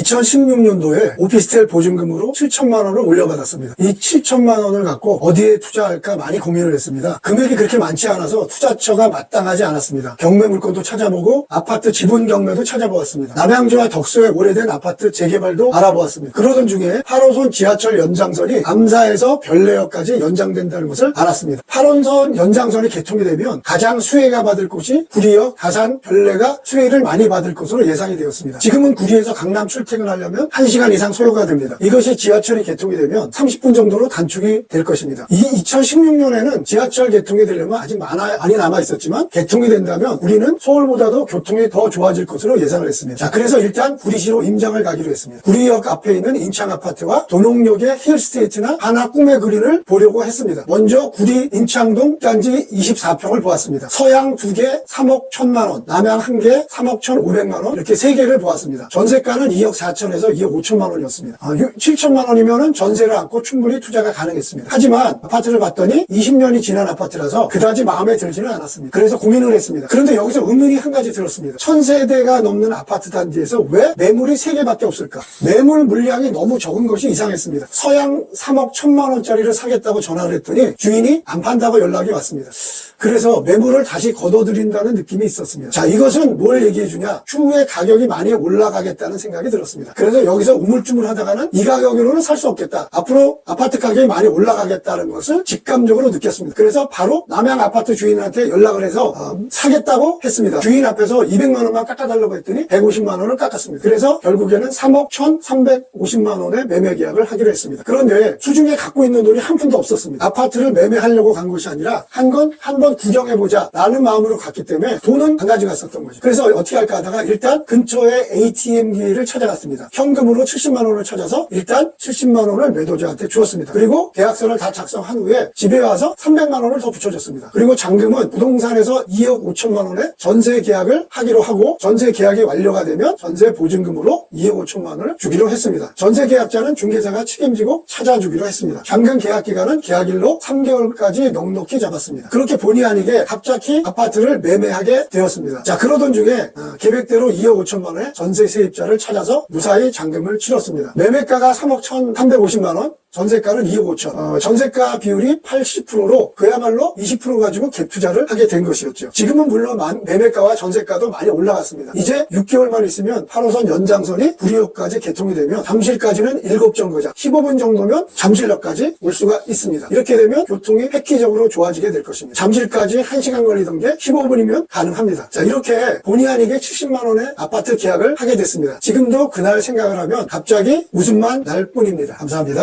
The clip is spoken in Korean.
2016년도에 오피스텔 보증금으로 7천만 원을 올려받았습니다. 이 7천만 원을 갖고 어디에 투자할까 많이 고민을 했습니다. 금액이 그렇게 많지 않아서 투자처가 마땅하지 않았습니다. 경매 물건도 찾아보고 아파트 지분 경매도 찾아보았습니다. 남양주와 덕소의 오래된 아파트 재개발도 알아보았습니다. 그러던 중에 8호선 지하철 연장선이 암사에서 별내역까지 연장된다는 것을 알았습니다. 8호선 연장선이 개통이 되면 가장 수혜가 받을 곳이 구리역, 다산, 별내가 수혜를 많이 받을 것으로 예상이 되었습니다. 지금은 구리에서 강남 출퇴근하려면 1시간 이상 소요가 됩니다. 이것이 지하철이 개통이 되면 30분 정도로 단축이 될 것입니다. 이 2016년에는 지하철 개통이 되려면 아직 많이 남아 있었지만 개통이 된다면 우리는 서울보다도 교통이 더 좋아질 것으로 예상을 했습니다. 자, 그래서 일단 구리시로 임장을 가기로 했습니다. 구리역 앞에 있는 인창아파트와 도농역의 힐스테이트나 하나 꿈의 그린을 보려고 했습니다. 먼저 구리 인창동 단지 24평을 보았습니다. 서양 2개 3억 1천만 원, 남양 1개 3억 1,500만 원, 이렇게 3개를 보았습니다. 전세가는 2억 4천에서 2억 5천만 원이었습니다. 7천만 원이면 전세를 안고 충분히 투자가 가능했습니다. 하지만 아파트를 봤더니 20년이 지난 아파트라서 그다지 마음에 들지는 않았습니다. 그래서 고민을 했습니다. 그런데 여기서 의문이 한 가지 들었습니다. 1000세대가 넘는 아파트 단지에서 왜 매물이 3개밖에 없을까? 매물 물량이 너무 적은 것이 이상했습니다. 서양 3억 1천만 원짜리를 사겠다고 전화를 했더니 주인이 안 판다고 연락이 왔습니다. 그래서 매물을 다시 걷어들인다는 느낌이 있었습니다. 자, 이것은 뭘 얘기해 주냐? 추후에 가격이 많이 올라가겠다는 생각이 들었습니다. 그래서 여기서 우물쭈물 하다가는 이 가격으로는 살 수 없겠다. 앞으로 아파트 가격이 많이 올라가겠다는 것을 직감적으로 느꼈습니다. 그래서 바로 남양 아파트 주인한테 연락을 해서 사겠다고 했습니다. 주인 앞에서 200만 원만 깎아달라고 했더니 150만 원을 깎았습니다. 그래서 결국에는 3억 1,350만 원의 매매 계약을 하기로 했습니다. 그런데 수중에 갖고 있는 돈이 한 푼도 없었습니다. 아파트를 매매하려고 간 것이 아니라 한 번 구경해보자 라는 마음으로 갔기 때문에 돈은 안 가져갔었던 거죠. 그래서 어떻게 할까 하다가 일단 근처에 ATM기를 찾아갔습니다. 현금으로 70만 원을 찾아서 일단 70만 원을 매도자한테 주었습니다. 그리고 계약서를 다 작성한 후에 집에 와서 300만 원을 더 붙여줬습니다. 그리고 잔금은 부동산에서 2억 5천만 원의 전세 계약을 하기로 하고 전세 계약이 완료가 되면 전세 보증금으로 2억 5천만 원을 주기로 했습니다. 전세 계약자는 중개사가 책임지고 찾아주기로 했습니다. 잔금 계약 기간은 계약일로 3개월까지 넉넉히 잡았습니다. 그렇게 본의 아니게 갑자기 아파트를 매매하게 되었습니다. 자, 그러던 중에 계획대로 2억 5천만 원의 전세 세입자를 찾아서 무사히 잔금을 치렀습니다. 매매가가 3억 1,350만 원, 전세가는 2억 5천. 전세가 비율이 80%로 그야말로 20% 가지고 갭 투자를 하게 된 것이었죠. 지금은 물론 매매가와 전세가도 많이 올라갔습니다. 이제 6개월만 있으면 8호선 연장선이 구리역까지 개통이 되면 잠실까지는 7정거장, 15분 정도면 잠실역까지 올 수가 있습니다. 이렇게 되면 교통이 획기적으로 좋아지게 될 것입니다. 잠실까지 1시간 걸리던 게 15분이면 가능합니다. 자, 이렇게 본의 아니게 70만 원의 아파트 계약을 하게 됐습니다. 지금도 그날 생각을 하면 갑자기 웃음만 날 뿐입니다. 감사합니다.